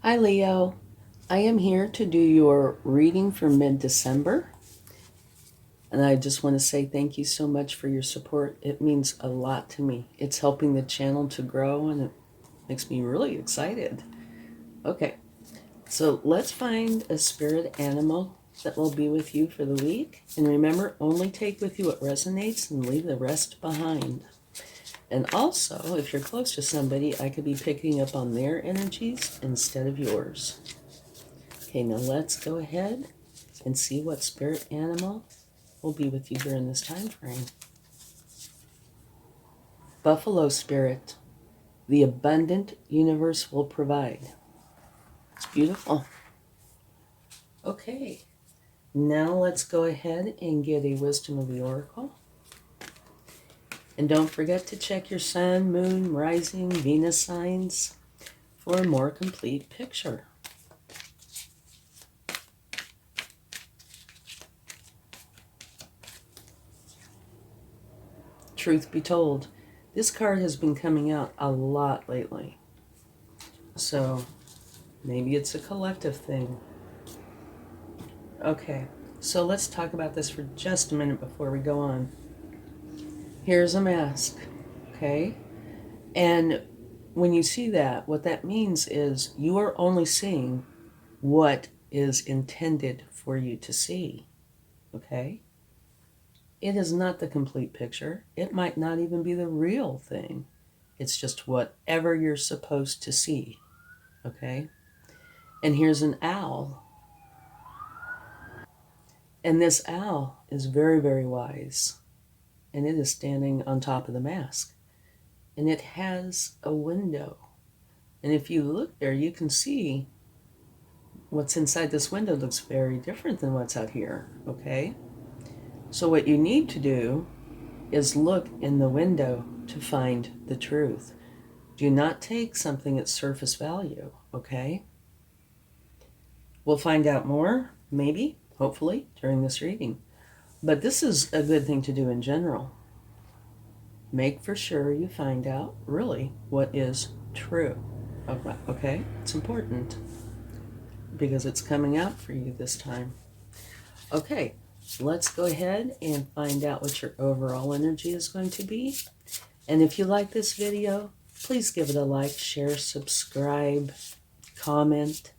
Hi, Leo. I am here to do your reading for mid-December. And I just want to say thank you so much for your support. It means a lot to me. It's helping the channel to grow and it makes me really excited. Okay, so let's find a spirit animal that will be with you for the week. And remember, only take with you what resonates and leave the rest behind. And also, if you're close to somebody, I could be picking up on their energies instead of yours. Okay, now let's go ahead and see what spirit animal will be with you during this time frame. Buffalo spirit, the abundant universe will provide. It's beautiful. Okay, now let's go ahead and get a wisdom of the oracle. And don't forget to check your sun, moon, rising, Venus signs for a more complete picture. Truth be told, this card has been coming out a lot lately. So maybe it's a collective thing. Okay, so let's talk about this for just a minute before we go on. Here's a mask, okay? And when you see that, what that means is you are only seeing what is intended for you to see, okay? It is not the complete picture. It might not even be the real thing. It's just whatever you're supposed to see, okay? And here's an owl. And this owl is very, very wise. And it is standing on top of the mask. And it has a window. And if you look there, you can see what's inside this window looks very different than what's out here, okay? So what you need to do is look in the window to find the truth. Do not take something at surface value, okay? We'll find out more, maybe, hopefully, during this reading. But this is a good thing to do in general. Make for sure you find out really what is true. Okay? It's important because it's coming out for you this time. Okay, let's go ahead and find out what your overall energy is going to be. And if you like this video, please give it a like, share, subscribe, comment,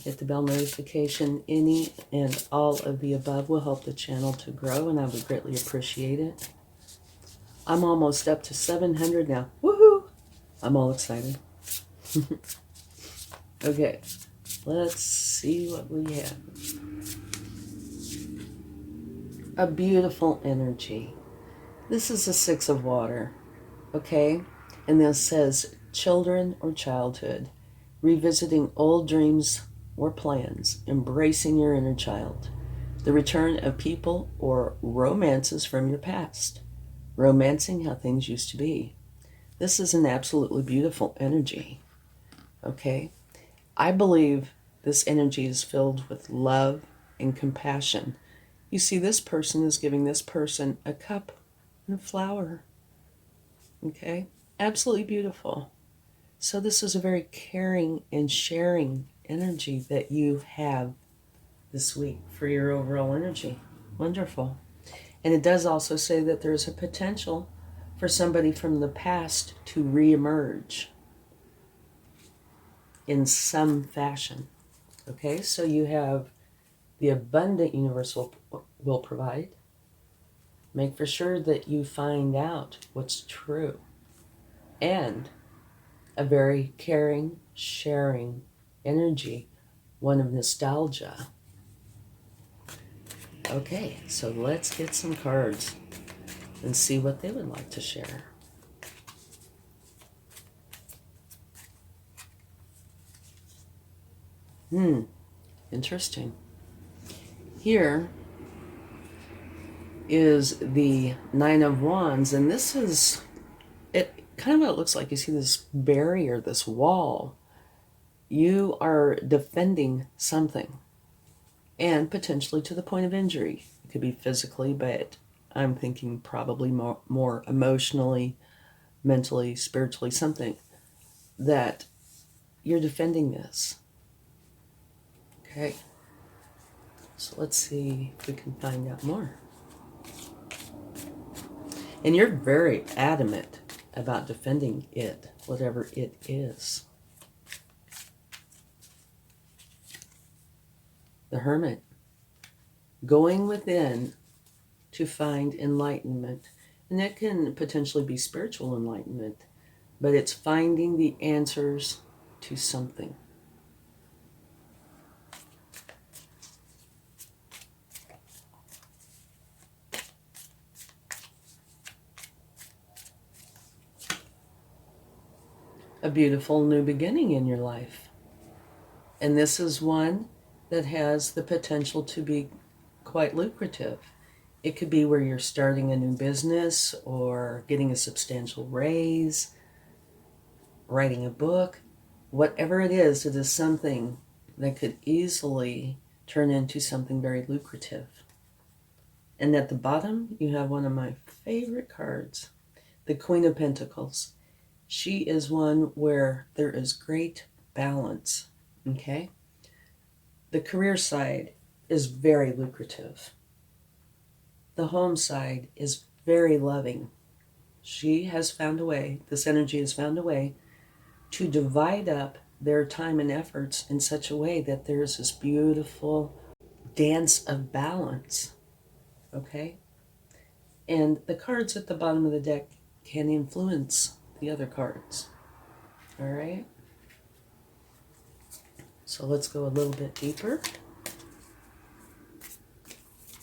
hit the bell notification. Any and all of the above will help the channel to grow, and I would greatly appreciate it. I'm almost up to 700 now. Woohoo! I'm all excited. Okay, let's see what we have. A beautiful energy. This is the Six of Water, okay? And this says children or childhood, revisiting old dreams or plans, embracing your inner child, the return of people or romances from your past, romancing how things used to be. This is an absolutely beautiful energy, okay? I believe this energy is filled with love and compassion. You see, this person is giving this person a cup and a flower, okay? Absolutely beautiful. So this is a very caring and sharing energy that you have this week for your overall energy. Wonderful. And it does also say that there's a potential for somebody from the past to reemerge in some fashion. Okay, so you have the abundant universe will provide. Make for sure that you find out what's true. And a very caring, sharing energy, one of nostalgia. Okay, so let's get some cards and see what they would like to share. Interesting. Here is the Nine of Wands, and this is it. Kind of what it looks like. You see this barrier, this wall. You are defending something, and potentially to the point of injury. It could be physically, but I'm thinking probably more emotionally, mentally, spiritually, something that you're defending this. Okay. So let's see if we can find out more. And you're very adamant about defending it, whatever it is. The Hermit. Going within to find enlightenment. And that can potentially be spiritual enlightenment, but it's finding the answers to something. A beautiful new beginning in your life. And this is one that has the potential to be quite lucrative. It could be where you're starting a new business or getting a substantial raise, writing a book. Whatever it is something that could easily turn into something very lucrative. And at the bottom, you have one of my favorite cards, the Queen of Pentacles. She is one where there is great balance, okay? The career side is very lucrative. The home side is very loving. She has found a way, this energy has found a way to divide up their time and efforts in such a way that there's this beautiful dance of balance, okay? And the cards at the bottom of the deck can influence the other cards, all right? So let's go a little bit deeper.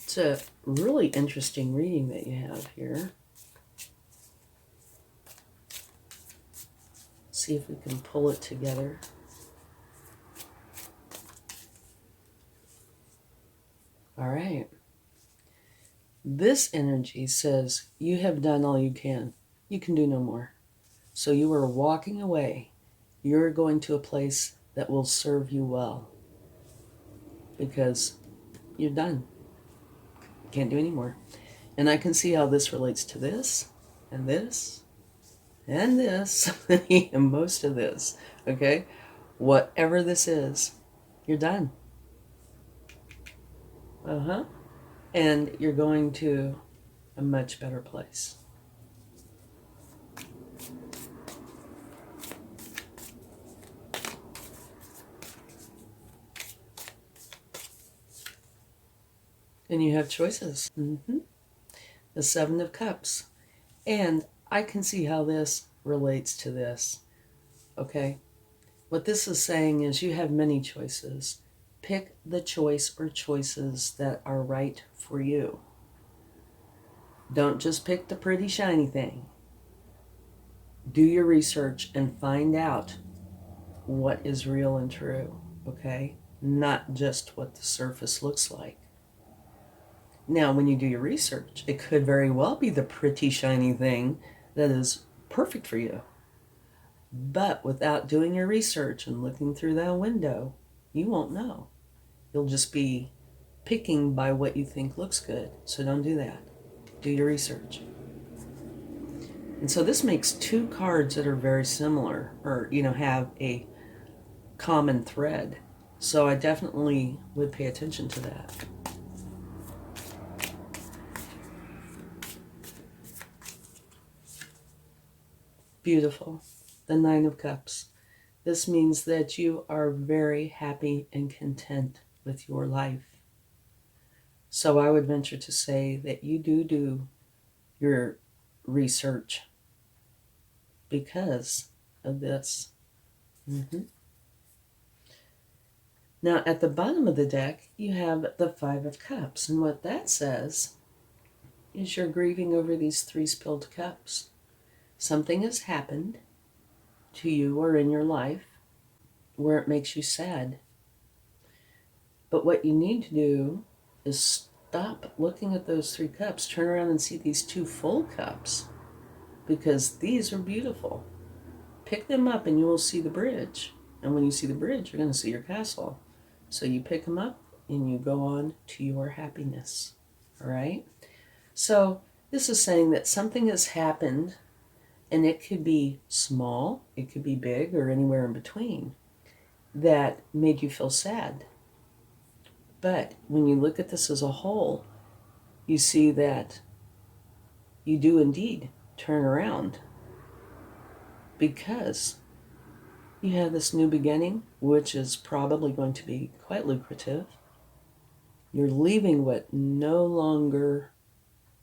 It's a really interesting reading that you have here. See if we can pull it together. All right. This energy says you have done all you can. You can do no more. So you are walking away. You're going to a place that will serve you well because you're done. Can't do any more. And I can see how this relates to this and this and this and most of this, okay? Whatever this is, you're done. And you're going to a much better place. And you have choices. The Seven of Cups. And I can see how this relates to this. Okay? What this is saying is you have many choices. Pick the choice or choices that are right for you. Don't just pick the pretty shiny thing. Do your research and find out what is real and true. Okay? Not just what the surface looks like. Now, when you do your research, it could very well be the pretty shiny thing that is perfect for you. But without doing your research and looking through that window, you won't know. You'll just be picking by what you think looks good. So don't do that. Do your research. And so this makes two cards that are very similar or, have a common thread. So I definitely would pay attention to that. Beautiful. The Nine of Cups. This means that you are very happy and content with your life. So I would venture to say that you do your research because of this. Now, at the bottom of the deck, you have the Five of Cups. And what that says is you're grieving over these 3 spilled cups. Something has happened to you or in your life where it makes you sad. But what you need to do is stop looking at those 3 cups. Turn around and see these 2 full cups because these are beautiful. Pick them up and you will see the bridge. And when you see the bridge, you're going to see your castle. So you pick them up and you go on to your happiness. All right? So this is saying that something has happened, and it could be small, it could be big, or anywhere in between. that made you feel sad. But when you look at this as a whole, you see that you do indeed turn around, because you have this new beginning, which is probably going to be quite lucrative. You're leaving what no longer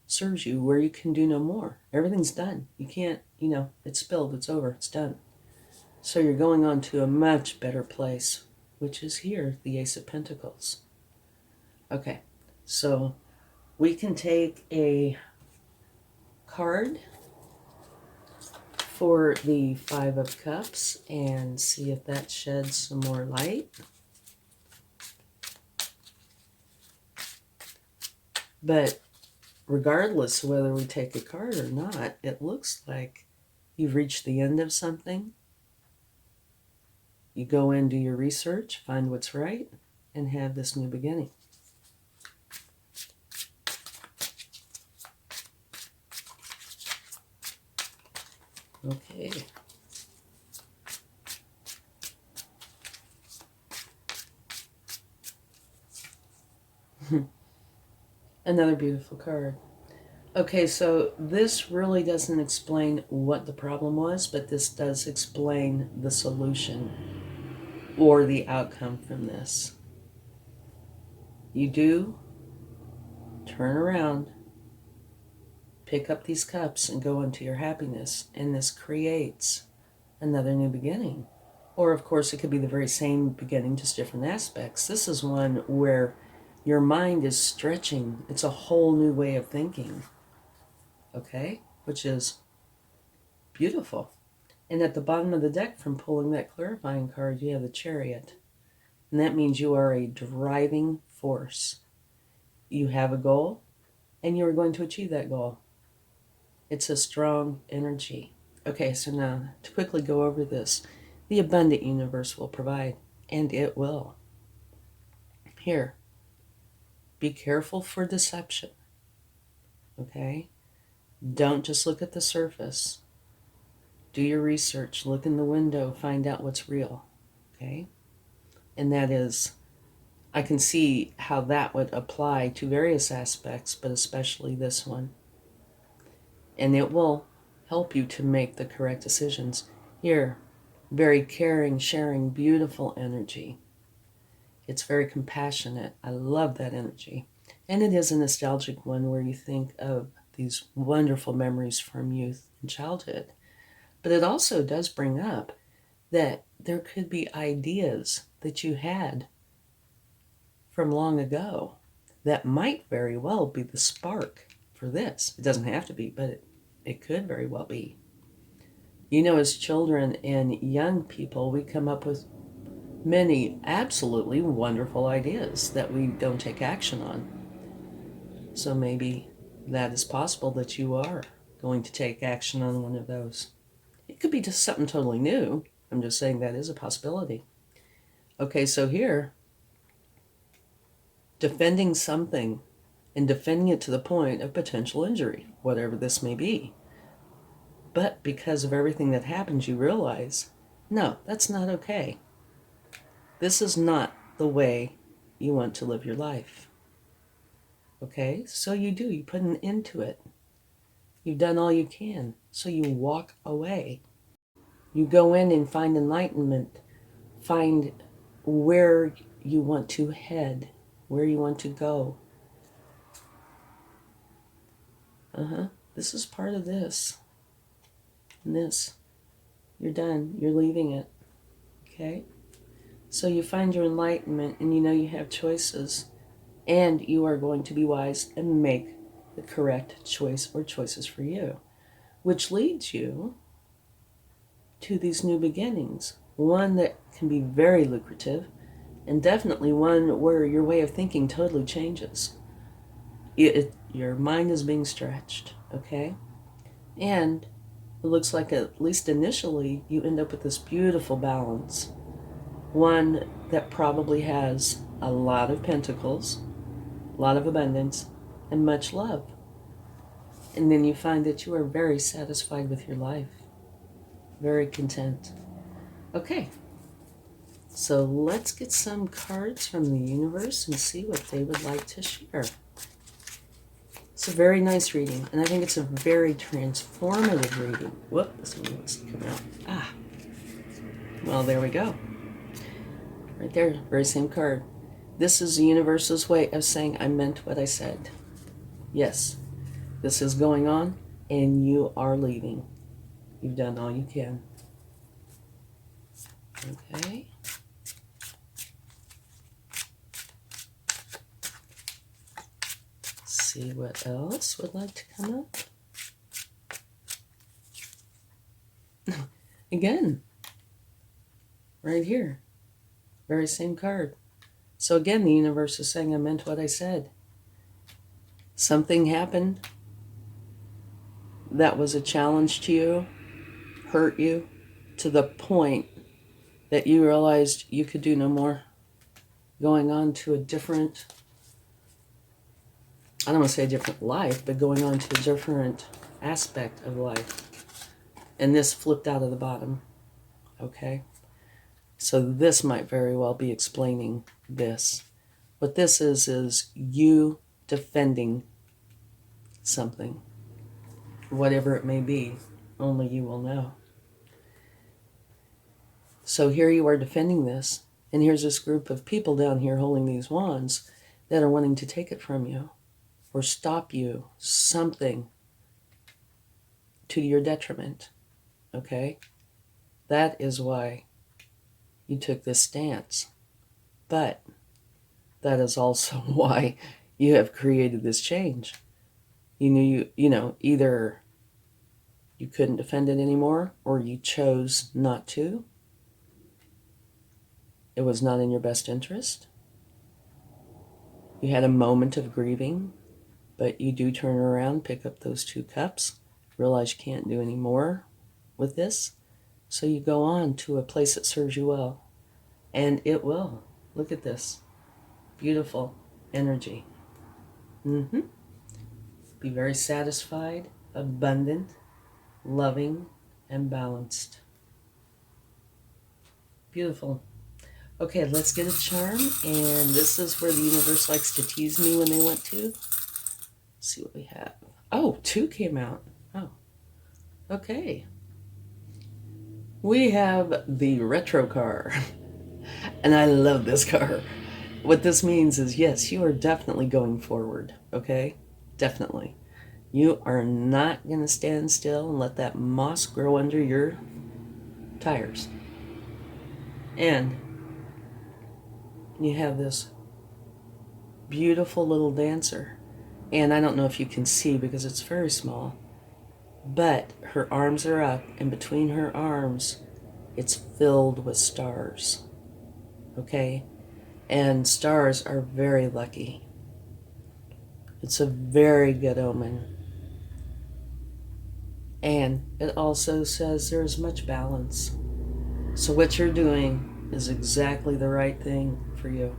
serves you, where you can do no more. Everything's done. You can't, it's spilled, it's over, it's done. So you're going on to a much better place, which is here, the Ace of Pentacles. Okay, so we can take a card for the Five of Cups and see if that sheds some more light. But regardless of whether we take a card or not, it looks like you've reached the end of something. You go in, do your research, find what's right, and have this new beginning. Okay. Another beautiful card. Okay, so this really doesn't explain what the problem was, but this does explain the solution or the outcome from this. You do turn around, pick up these cups, and go into your happiness, and this creates another new beginning. Or, of course, it could be the very same beginning, just different aspects. This is one where your mind is stretching. It's a whole new way of thinking, okay? Which is beautiful. And at the bottom of the deck, from pulling that clarifying card, you have the Chariot. And that means you are a driving force. You have a goal, and you are going to achieve that goal. It's a strong energy. Okay, so now to quickly go over this, the abundant universe will provide, and it will. Here, be careful for deception, okay? Don't just look at the surface. Do your research, look in the window, find out what's real, okay? And that is, I can see how that would apply to various aspects, but especially this one. And it will help you to make the correct decisions. Here, very caring, sharing, beautiful energy. It's very compassionate. I love that energy. And it is a nostalgic one where you think of these wonderful memories from youth and childhood. But it also does bring up that there could be ideas that you had from long ago that might very well be the spark for this. It doesn't have to be, but it could very well be. As children and young people, we come up with many absolutely wonderful ideas that we don't take action on. So maybe that is possible that you are going to take action on one of those. It could be just something totally new. I'm just saying that is a possibility. Okay, so here, defending something and defending it to the point of potential injury, whatever this may be. But because of everything that happens, you realize, no, that's not okay. This is not the way you want to live your life. Okay, so you put an end to it. You've done all you can, so you walk away. You go in and find enlightenment, find where you want to head, where you want to go. This is part of this. And this, you're done, you're leaving it, okay? So you find your enlightenment, and you have choices, and you are going to be wise and make the correct choice or choices for you, which leads you to these new beginnings. One that can be very lucrative, and definitely one where your way of thinking totally changes. Your mind is being stretched, okay? And it looks like, at least initially, you end up with this beautiful balance. One that probably has a lot of pentacles, a lot of abundance, and much love. And then you find that you are very satisfied with your life, very content. Okay, So let's get some cards from the universe and see what they would like to share. It's a very nice reading, and I think it's a very transformative reading. Whoop, this one wants to come out. Ah, well, there we go. Right there, very same card. This is the universe's way of saying I meant what I said. Yes, this is going on, and you are leaving. You've done all you can. Okay. See what else would like to come up. Again, right here, very same card. So again, the universe is saying I meant what I said. Something happened that was a challenge to you, hurt you, to the point that you realized you could do no more. Going on to a different, I don't want to say a different life, but going on to a different aspect of life. And this flipped out of the bottom. Okay? So this might very well be explaining this. What this is you defending something. Whatever it may be, only you will know. So here you are defending this, and here's this group of people down here holding these wands that are wanting to take it from you or stop you, something to your detriment. Okay? That is why you took this stance. But that is also why you have created this change. You knew either you couldn't defend it anymore or you chose not to. It was not in your best interest. You had a moment of grieving, but you do turn around, pick up those 2 cups, realize you can't do any more with this. So you go on to a place that serves you well. And it will. Look at this. Beautiful energy. Be very satisfied, abundant, loving, and balanced. Beautiful. Okay, let's get a charm. And this is where the universe likes to tease me when they want to. Let's see what we have. Oh, 2 came out. Oh, okay. We have the retro car. And I love this car. What this means is, yes, you are definitely going forward, okay? Definitely. You are not going to stand still and let that moss grow under your tires. And you have this beautiful little dancer. And I don't know if you can see because it's very small, but her arms are up, and between her arms, it's filled with stars. Okay? And stars are very lucky. It's a very good omen. And it also says there's much balance. So what you're doing is exactly the right thing for you.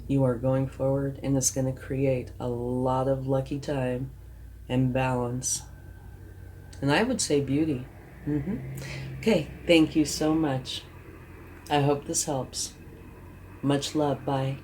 You are going forward, and it's going to create a lot of lucky time and balance. And I would say beauty. Okay, thank you so much. I hope this helps. Much love. Bye.